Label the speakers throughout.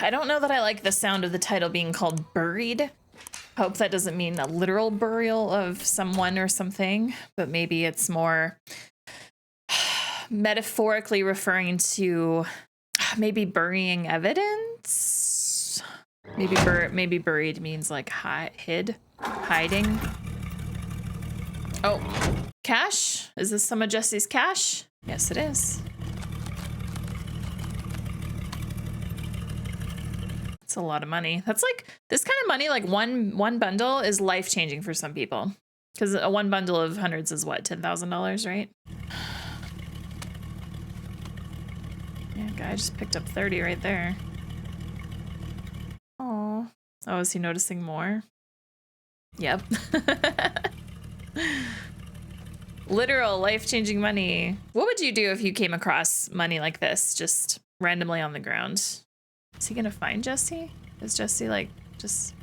Speaker 1: I don't know that I like the sound of the title being called Buried. Hope that doesn't mean a literal burial of someone or something, but maybe it's more metaphorically referring to maybe burying evidence. Maybe buried means like hiding. Oh, cash? Is this some of Jesse's cash? Yes, it is. It's a lot of money. That's like this kind of money, like one bundle is life-changing for some people. Because a one bundle of hundreds is what, $10,000, right? Yeah, guy just picked up 30 right there. Oh, is he noticing more? Yep. Literal life-changing money. What would you do if you came across money like this, just randomly on the ground? Is he gonna find Jesse? Is Jesse like just...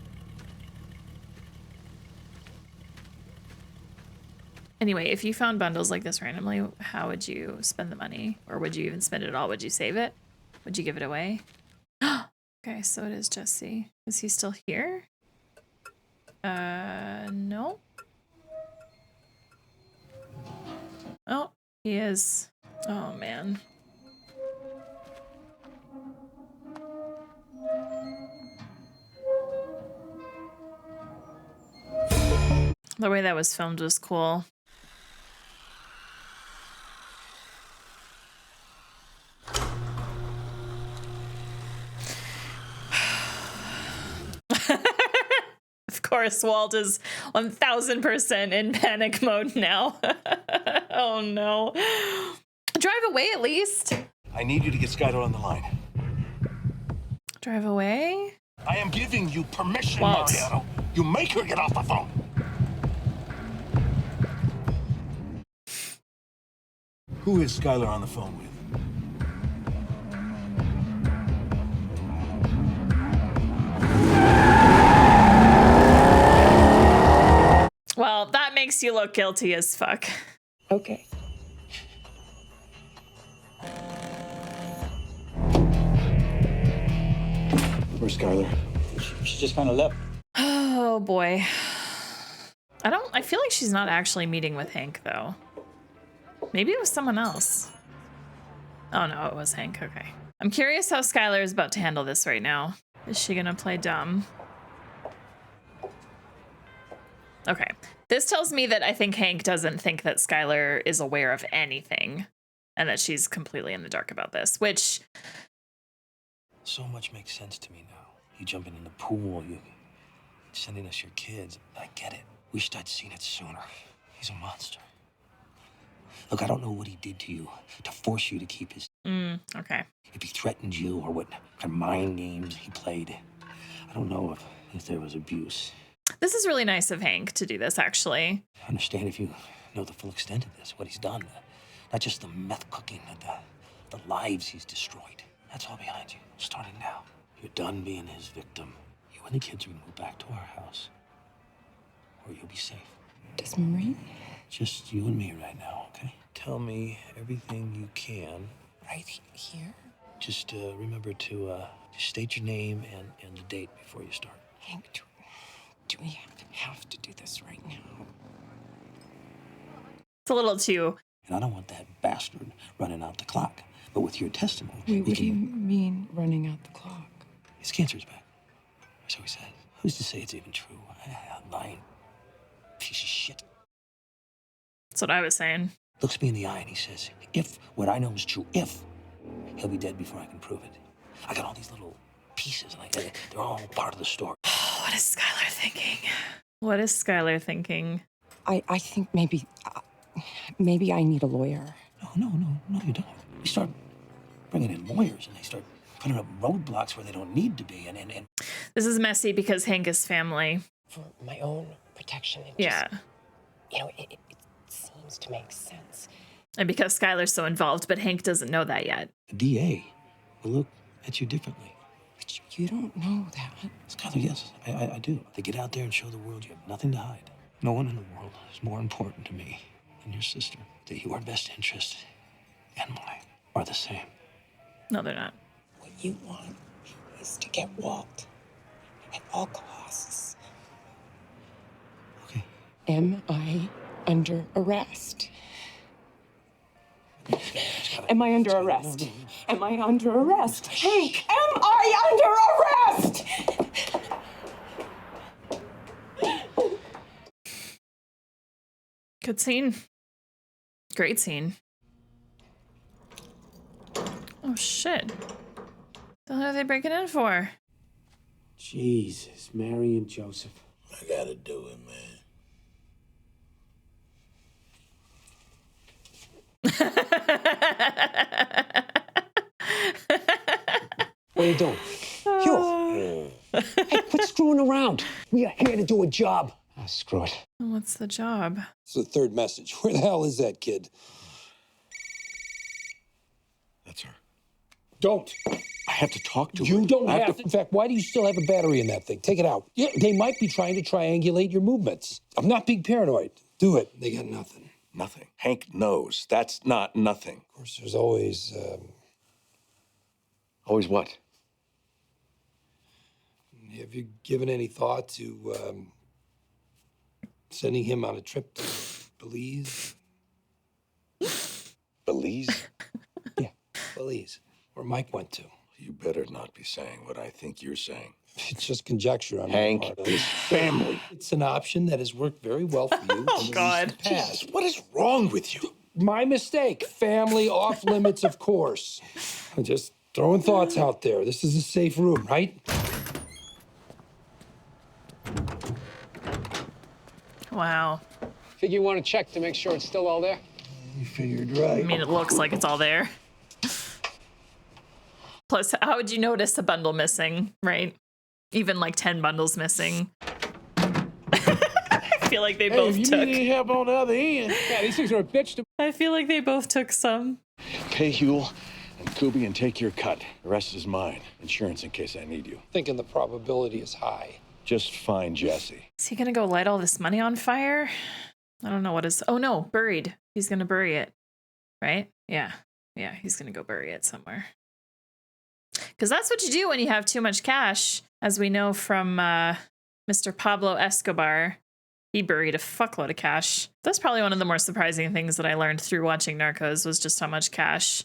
Speaker 1: Anyway, if you found bundles like this randomly, how would you spend the money? Or would you even spend it at all? Would you save it? Would you give it away? Okay, so it is Jesse. Is he still here? No. Oh, he is. Oh, man. The way that was filmed was cool. Of course, Walt is 1000% in panic mode now. Oh no. Drive away at least.
Speaker 2: I need you to get Skylar on the line.
Speaker 1: Drive away?
Speaker 2: I am giving you permission,
Speaker 1: Walt.
Speaker 2: Mariano. You make her get off the phone. Who is Skylar on the phone with?
Speaker 1: Well, that makes you look guilty as fuck.
Speaker 3: Okay.
Speaker 2: Where's Skylar?
Speaker 4: She just kind of left.
Speaker 1: Oh boy. I feel like she's not actually meeting with Hank though. Maybe it was someone else. Oh no, it was Hank, okay. I'm curious how Skylar is about to handle this right now. Is she gonna play dumb? Okay. This tells me that I think Hank doesn't think that Skylar is aware of anything and that she's completely in the dark about this, which...
Speaker 2: So much makes sense to me now. You jumping in the pool, you sending us your kids. I get it. Wished I'd seen it sooner. He's a monster. Look, I don't know what he did to you to force you to keep his...
Speaker 1: okay.
Speaker 2: If he threatened you or what kind of mind games he played. I don't know if there was abuse.
Speaker 1: This is really nice of Hank to do this, actually.
Speaker 2: I understand if you know the full extent of this, what he's done. Not just the meth cooking, the lives he's destroyed. That's all behind you, starting now. You're done being his victim. You and the kids are gonna move back to our house, or you'll be safe.
Speaker 3: Does Marie?
Speaker 2: Just you and me right now, okay? Tell me everything you can.
Speaker 3: Right here?
Speaker 2: Just remember to just state your name and the date before you start.
Speaker 3: Hank, do we have to do this right now?
Speaker 1: It's a little too...
Speaker 2: And I don't want that bastard running out the clock. But with your testimony...
Speaker 3: Wait, what do you mean running out the clock?
Speaker 2: His cancer's back. So he says. Who's to say it's even true? I'm lying. Piece of shit.
Speaker 1: That's what I was saying.
Speaker 2: Looks me in the eye and he says, if what I know is true, if he'll be dead before I can prove it. I got all these little pieces, and they're all part of the story.
Speaker 1: What is Skylar thinking? What is Skylar thinking?
Speaker 3: I think maybe I need a lawyer.
Speaker 2: No, you don't. We start bringing in lawyers, and they start putting up roadblocks where they don't need to be, and...
Speaker 1: This is messy because Hank is family.
Speaker 3: For my own protection.
Speaker 1: Yeah.
Speaker 3: It seems to make sense.
Speaker 1: And because Skylar's so involved, but Hank doesn't know that yet.
Speaker 2: The DA will look at you differently.
Speaker 3: But you don't know that.
Speaker 2: Skylar, yes, I do. They get out there and show the world you have nothing to hide. No one in the world is more important to me than your sister. That your best interest and mine are the same.
Speaker 1: No, they're not.
Speaker 3: What you want is to get Walt at all costs.
Speaker 2: Okay.
Speaker 3: Am I under arrest? Am I under arrest? Am I under arrest? Hank, am I under arrest?
Speaker 1: Good scene. Great scene. Oh shit. The hell are they breaking in for?
Speaker 2: Jesus, Mary and Joseph.
Speaker 5: I gotta do it, man.
Speaker 2: What are you doing? You. Hey, quit screwing around. We are here to do a job. Ah, screw it.
Speaker 1: What's the job?
Speaker 6: It's the third message. Where the hell is that kid?
Speaker 5: That's her.
Speaker 6: Don't.
Speaker 5: I have to talk to her.
Speaker 6: You don't
Speaker 5: I
Speaker 6: have to. In fact, why do you still have a battery in that thing? Take it out. Yeah, they might be trying to triangulate your movements. I'm not being paranoid. Do it. They got nothing.
Speaker 5: Nothing. Hank knows. That's not nothing.
Speaker 6: Of course, there's always.
Speaker 5: Always what?
Speaker 6: Have you given any thought to sending him on a trip to Belize?
Speaker 5: Belize?
Speaker 6: Yeah, Belize, where Mike went to.
Speaker 5: You better not be saying what I think you're saying.
Speaker 6: It's just conjecture on my
Speaker 5: Hank
Speaker 6: part.
Speaker 5: is family.
Speaker 6: It's an option that has worked very well for you.
Speaker 1: Oh,
Speaker 6: in the
Speaker 1: God.
Speaker 6: recent past.
Speaker 5: What is wrong with you?
Speaker 6: My mistake. Family off limits, of course. I'm just throwing thoughts out there. This is a safe room, right?
Speaker 1: Wow.
Speaker 7: Figure you want to check to make sure it's still all there?
Speaker 6: You figured right.
Speaker 1: I mean, it looks like it's all there. Plus, how would you notice a bundle missing, right? Even like 10 bundles missing. I feel like they both took.
Speaker 5: help on the other end.
Speaker 7: Yeah, these things are a bitch to.
Speaker 1: I feel like they both took some.
Speaker 5: Pay Huel and Kubi and take your cut. The rest is mine. Insurance in case I need you.
Speaker 6: Thinking the probability is high.
Speaker 5: Just find Jesse.
Speaker 1: Is he gonna go light all this money on fire? I don't know what is. Oh no, buried. He's gonna bury it, right? Yeah, yeah. He's gonna go bury it somewhere. Because that's what you do when you have too much cash, as we know from Mr. Pablo Escobar. He buried a fuckload of cash. That's probably one of the more surprising things that I learned through watching Narcos was just how much cash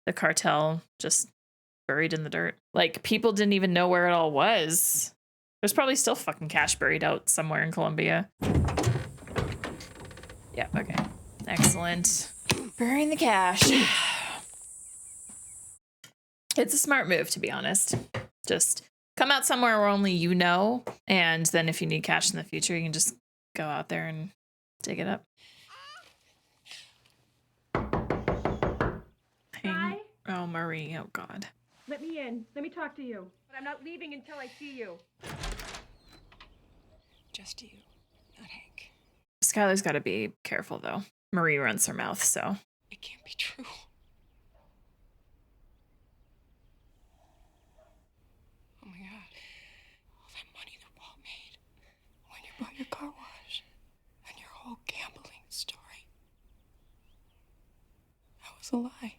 Speaker 1: the cartel just buried in the dirt. Like, people didn't even know where it all was. There's probably still fucking cash buried out somewhere in Colombia. Yeah, okay. Excellent. Burying the cash. It's a smart move, to be honest. Just come out somewhere where only you know, and then if you need cash in the future, you can just go out there and dig it up.
Speaker 8: Hi.
Speaker 1: Oh, Marie. Oh, God.
Speaker 8: Let me in. Let me talk to you. But I'm not leaving until I see you.
Speaker 3: Just you, not Hank.
Speaker 1: Skylar's got to be careful, though. Marie runs her mouth, so.
Speaker 3: It can't be true. Oh my God. All that money that Walt made when you bought your car wash and your whole gambling story. That was a lie.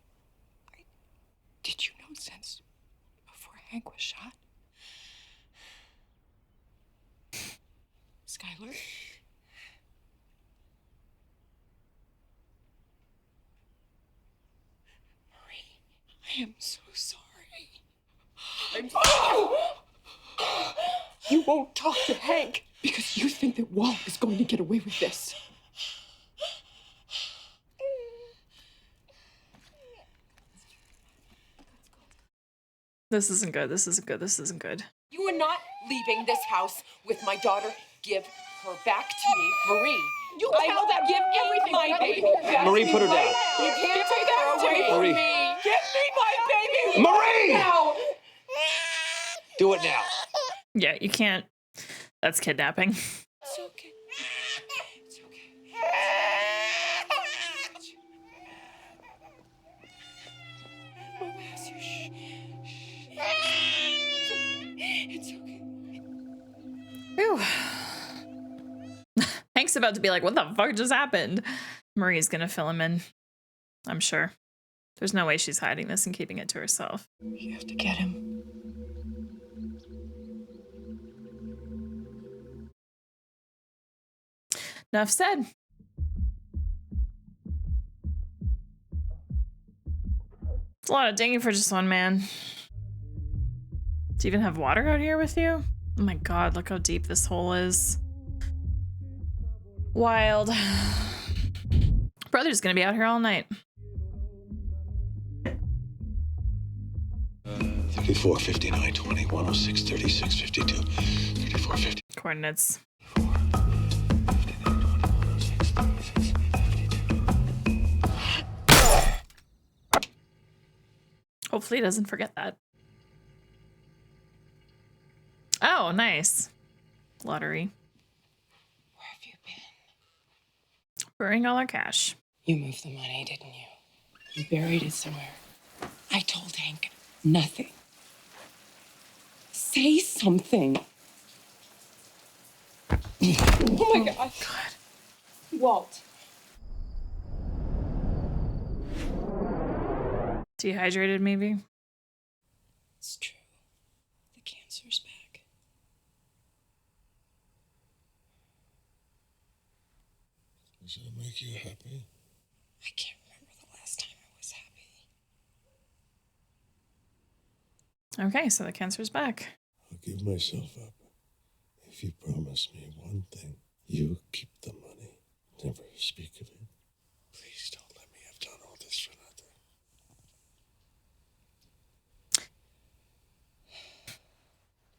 Speaker 3: Did you know since before Hank was shot? Skylar? Marie, I am so sorry. You won't talk to Hank because you think that Walt is going to get away with this.
Speaker 1: This isn't good. This isn't good. This isn't good.
Speaker 3: You are not leaving this house with my daughter. Give her back to me, Marie. You tell them. Give everything my baby.
Speaker 2: Marie, put her down.
Speaker 3: You can't take her away from
Speaker 2: Marie.
Speaker 3: me. Give me my baby.
Speaker 2: Marie!
Speaker 3: Now.
Speaker 2: Do it now.
Speaker 1: Yeah, you can't. That's kidnapping.
Speaker 3: It's okay. It's okay. Mom has you. Shh. It's okay.
Speaker 1: Whew. Hank's about to be like, what the fuck just happened? Marie's gonna fill him in, I'm sure. There's no way she's hiding this and keeping it to herself.
Speaker 3: You have to get him.
Speaker 1: Enough said. It's a lot of digging for just one man. Do you even have water out here with you? Oh my god, look how deep this hole is. Wild. Brother's gonna be out here all night.
Speaker 5: 34, 59, 20, 106, 36, 52, 34, 50.
Speaker 1: Coordinates. Hopefully he doesn't forget that. Oh, nice. Lottery.
Speaker 3: Where have you been?
Speaker 1: Burning all our cash.
Speaker 3: You moved the money, didn't you? You buried it somewhere. I told Hank nothing. Say something. Oh my God. Walt.
Speaker 1: Dehydrated, maybe?
Speaker 3: It's true. The cancer's back.
Speaker 5: Does that make you happy?
Speaker 3: I can't remember the last time I was happy.
Speaker 1: Okay, so the cancer's back.
Speaker 5: I'll give myself up if you promise me one thing. You keep the money. Never speak of it. Please don't let me have done all this for nothing.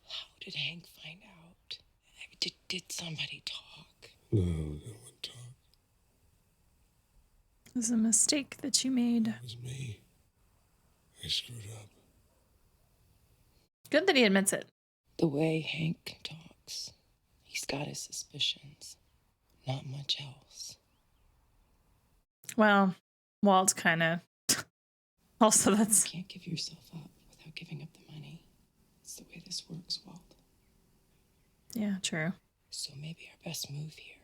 Speaker 3: How did Hank find out? Did somebody talk?
Speaker 5: No one talked.
Speaker 1: It was a mistake that you made.
Speaker 5: It was me. I screwed up.
Speaker 1: Good that he admits it.
Speaker 3: The way Hank talks, he's got his suspicions. Not much else.
Speaker 1: Well, Walt kind of. Also, that's.
Speaker 3: You can't give yourself up without giving up the money. It's the way this works, Walt.
Speaker 1: Yeah, true.
Speaker 3: So maybe our best move here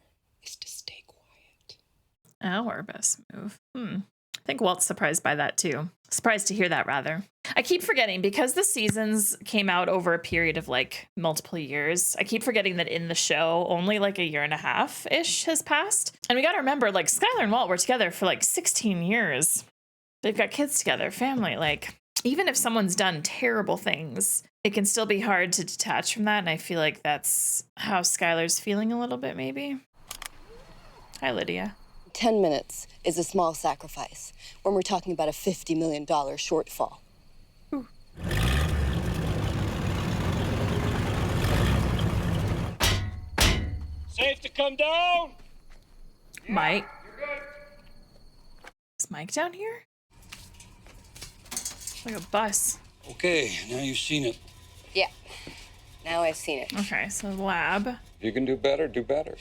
Speaker 3: is to stay quiet.
Speaker 1: Our best move. I think Walt's surprised by that too. Surprised to hear that, rather. I keep forgetting, because the seasons came out over a period of like multiple years, I keep forgetting that in the show, only like a year and a half-ish has passed. And we gotta remember, like, Skylar and Walt were together for like 16 years. They've got kids together, family. Like, even if someone's done terrible things, it can still be hard to detach from that. And I feel like that's how Skylar's feeling a little bit, maybe. Hi, Lydia.
Speaker 9: 10 minutes is a small sacrifice when we're talking about a $50 million shortfall.
Speaker 4: Safe to come down?
Speaker 1: Mike. Is Mike down here? Like a bus.
Speaker 2: Okay, now you've seen it.
Speaker 9: Yeah, now I've seen it.
Speaker 1: Okay, so lab.
Speaker 4: If you can do better, do better.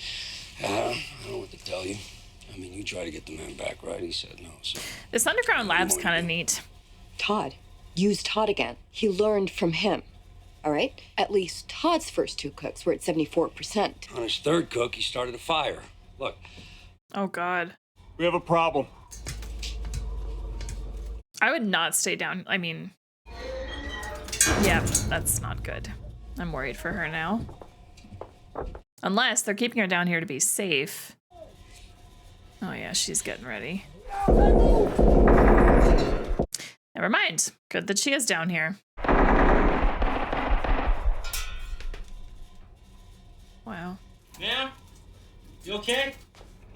Speaker 2: I don't know what to tell you. I mean, you tried to get the man back, right? He said no, so...
Speaker 1: This underground lab's kind of neat.
Speaker 9: Todd. Use Todd again. He learned from him. All right? At least Todd's first two cooks were at 74%.
Speaker 2: On his third cook, he started a fire. Look.
Speaker 1: Oh, God.
Speaker 4: We have a problem.
Speaker 1: I would not stay down. I mean... Yeah, that's not good. I'm worried for her now. Unless they're keeping her down here to be safe. Oh, yeah, she's getting ready. Never mind. Good that she is down here. Wow.
Speaker 4: Ma'am? You okay?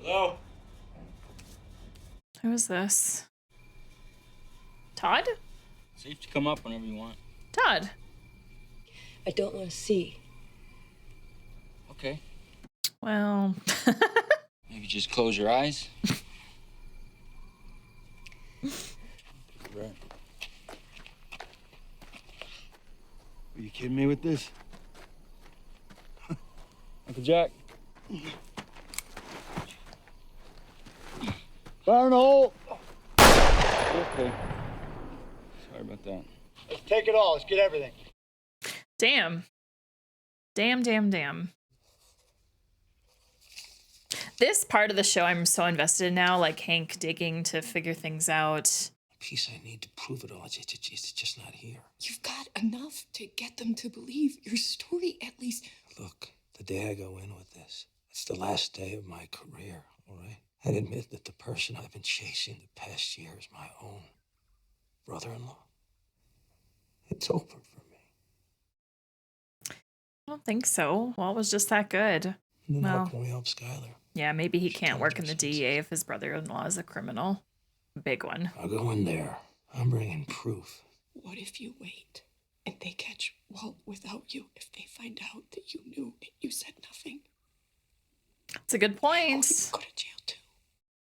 Speaker 4: Hello?
Speaker 1: Who is this? Todd?
Speaker 4: Safe to come up whenever you want.
Speaker 1: Todd.
Speaker 9: I don't want to see.
Speaker 4: Okay.
Speaker 1: Well...
Speaker 4: Maybe just close your eyes.
Speaker 5: Right. Are you kidding me with this?
Speaker 4: Uncle Jack.
Speaker 5: Fire in the hole!
Speaker 4: Okay. Sorry about that.
Speaker 7: Let's take it all. Let's get everything.
Speaker 1: Damn. Damn. This part of the show I'm so invested in now, like Hank digging to figure things out.
Speaker 2: The piece I need to prove it all, it's just not here.
Speaker 3: You've got enough to get them to believe your story, at least.
Speaker 2: Look, the day I go in with this, It's the last day of my career, all right? I'd admit that the person I've been chasing the past year is my own brother-in-law. It's over for me.
Speaker 1: I don't think so. Walt was just that good.
Speaker 2: And then how
Speaker 1: Well,
Speaker 2: can we help Skylar?
Speaker 1: yeah, maybe he
Speaker 2: She
Speaker 1: can't
Speaker 2: told
Speaker 1: work
Speaker 2: you
Speaker 1: in the
Speaker 2: since-
Speaker 1: DEA if his brother-in-law is a criminal. Big one.
Speaker 2: I'll go in there. I'm bringing proof.
Speaker 3: What if you wait and they catch Walt without you? If they find out that you knew and you said nothing?
Speaker 1: It's a good point.
Speaker 3: Go to jail too.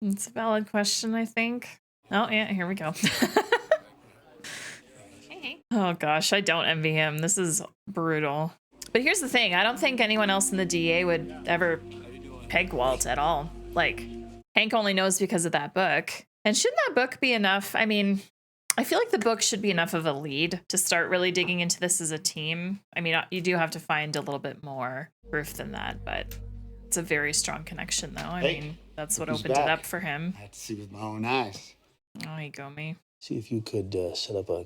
Speaker 1: It's a valid question, I think. Oh, yeah, here we go. Oh, gosh, I don't envy him. This is brutal. But here's the thing. I don't think anyone else in the DA would ever peg Walt at all. Like, Hank only knows because of that book. And shouldn't that book be enough? I mean, I feel like the book should be enough of a lead to start really digging into this as a team. I mean, you do have to find a little bit more proof than that, but it's a very strong connection, though. I
Speaker 7: Hey,
Speaker 1: mean, that's what
Speaker 7: he's
Speaker 1: opened it
Speaker 7: back.
Speaker 1: up for him.
Speaker 7: I had to see with my own eyes.
Speaker 1: Oh, you go me.
Speaker 2: See if you could set up a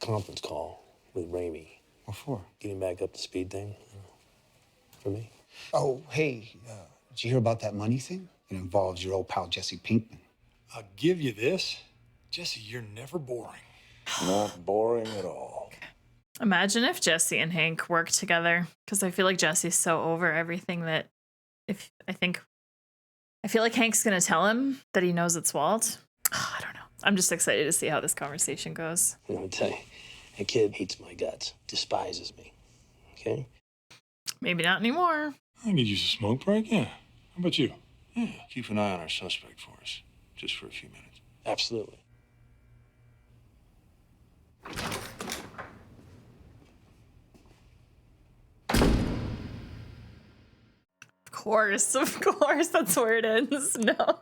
Speaker 2: conference call with Raimi.
Speaker 7: What for?
Speaker 2: Getting back up to speed thing. For me.
Speaker 7: Oh, hey, did you hear about that money thing? It involves your old pal Jesse Pinkman.
Speaker 5: I'll give you this. Jesse, you're never boring.
Speaker 6: Not boring at all.
Speaker 1: Imagine if Jesse and Hank worked together, because I feel like Jesse's so over everything that I feel like Hank's gonna tell him that he knows it's Walt. I don't know. I'm just excited to see how this conversation goes.
Speaker 2: I'm gonna tell you, that kid hates my guts, despises me. Okay?
Speaker 1: Maybe not anymore.
Speaker 5: I could use a smoke break, yeah. How about you? Yeah, keep an eye on our suspect for us, just for a few minutes.
Speaker 2: Absolutely.
Speaker 1: Of course, that's where it ends. No.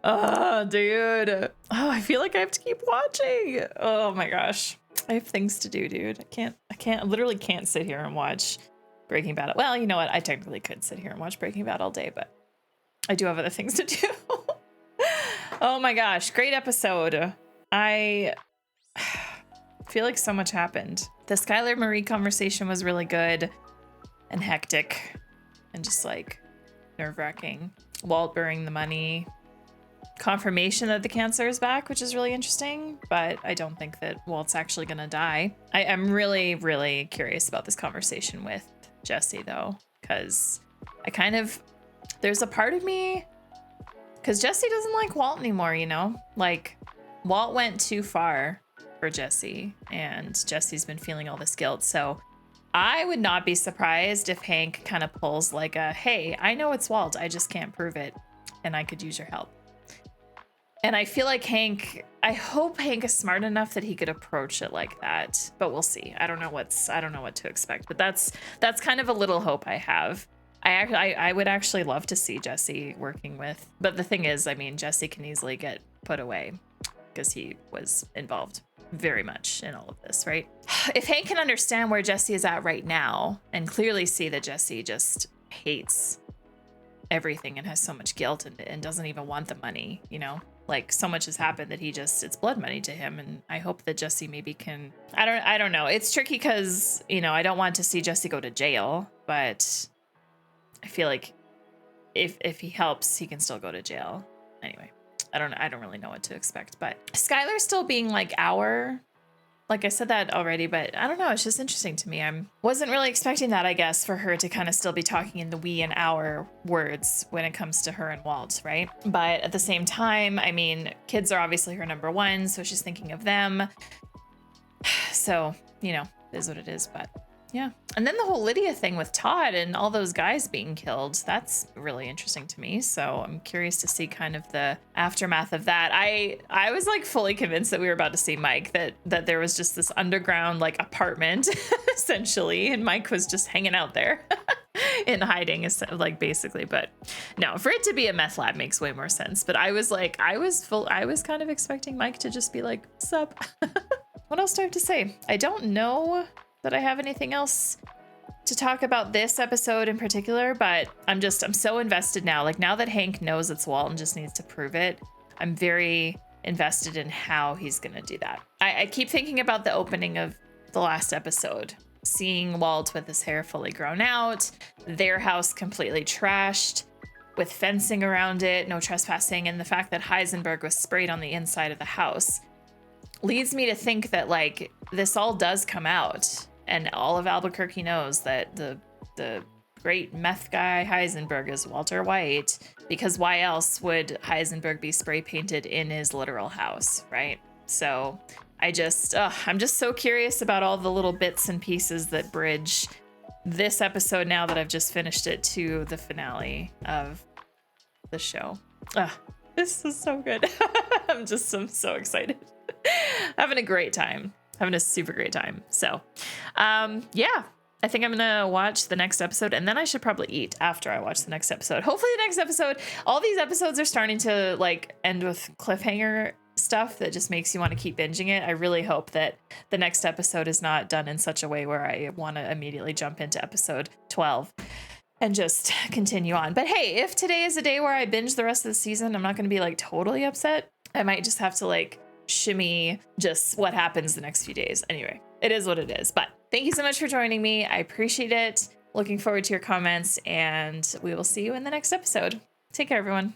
Speaker 1: Oh, dude. Oh, I feel like I have to keep watching. Oh my gosh. I have things to do, dude. I literally can't sit here and watch Breaking Bad. Well, you know what? I technically could sit here and watch Breaking Bad all day, but I do have other things to do. Oh my gosh. Great episode. I feel like so much happened. The Skylar Marie conversation was really good and hectic and just like nerve-wracking. Walt burying the money. Confirmation that the cancer is back, which is really interesting, but I don't think that Walt's actually gonna die. I'm really, really curious about this conversation with Jesse though, because there's a part of me, because Jesse doesn't like Walt anymore, you know? Like, Walt went too far for Jesse, and Jesse's been feeling all this guilt, so I would not be surprised if Hank kind of pulls like a, hey, I know it's Walt, I just can't prove it, and I could use your help. And I feel like I hope Hank is smart enough that he could approach it like that, but we'll see. I don't know what to expect, but that's kind of a little hope I have. I would actually love to see Jesse working with, but the thing is, I mean, Jesse can easily get put away because he was involved very much in all of this, right? If Hank can understand where Jesse is at right now and clearly see that Jesse just hates everything and has so much guilt and doesn't even want the money, you know, like so much has happened that it's blood money to him. And I hope that Jesse maybe can, I don't know. It's tricky because, you know, I don't want to see Jesse go to jail, but I feel like if he helps, he can still go to jail. Anyway, I don't really know what to expect, but Skylar's still being like like I said that already, but I don't know. It's just interesting to me. I wasn't really expecting that, I guess, for her to kind of still be talking in the we and our words when it comes to her and Walt, right? But at the same time, I mean, kids are obviously her number one, so she's thinking of them. So, you know, it is what it is, but yeah. And then the whole Lydia thing with Todd and all those guys being killed, that's really interesting to me. So I'm curious to see kind of the aftermath of that. I was like fully convinced that we were about to see Mike, that there was just this underground like apartment essentially, and Mike was just hanging out there in hiding, like basically. But no, for it to be a meth lab makes way more sense. But I was kind of expecting Mike to just be like, sup? What else do I have to say? I don't know that I have anything else to talk about this episode in particular, but I'm so invested now. Like, now that Hank knows it's Walt and just needs to prove it, I'm very invested in how he's gonna do that. I keep thinking about the opening of the last episode, seeing Walt with his hair fully grown out, their house completely trashed, with fencing around it, no trespassing, and the fact that Heisenberg was sprayed on the inside of the house leads me to think that like this all does come out, and all of Albuquerque knows that the great meth guy Heisenberg is Walter White, because why else would Heisenberg be spray painted in his literal house, right? So I'm just so curious about all the little bits and pieces that bridge this episode, now that I've just finished it, to the finale of the show. This is so good. I'm so excited. Having a great time. Having a super great time. So, yeah, I think I'm gonna watch the next episode, and then I should probably eat after I watch the next episode. Hopefully the next episode, all these episodes are starting to like end with cliffhanger stuff that just makes you want to keep binging it. I really hope that the next episode is not done in such a way where I want to immediately jump into episode 12 and just continue on. But hey, if today is a day where I binge the rest of the season, I'm not going to be like totally upset. I might just have to like shimmy just what happens the next few days. Anyway, it is what it is. But thank you so much for joining me. I appreciate it. Looking forward to your comments, and we will see you in the next episode. Take care, everyone.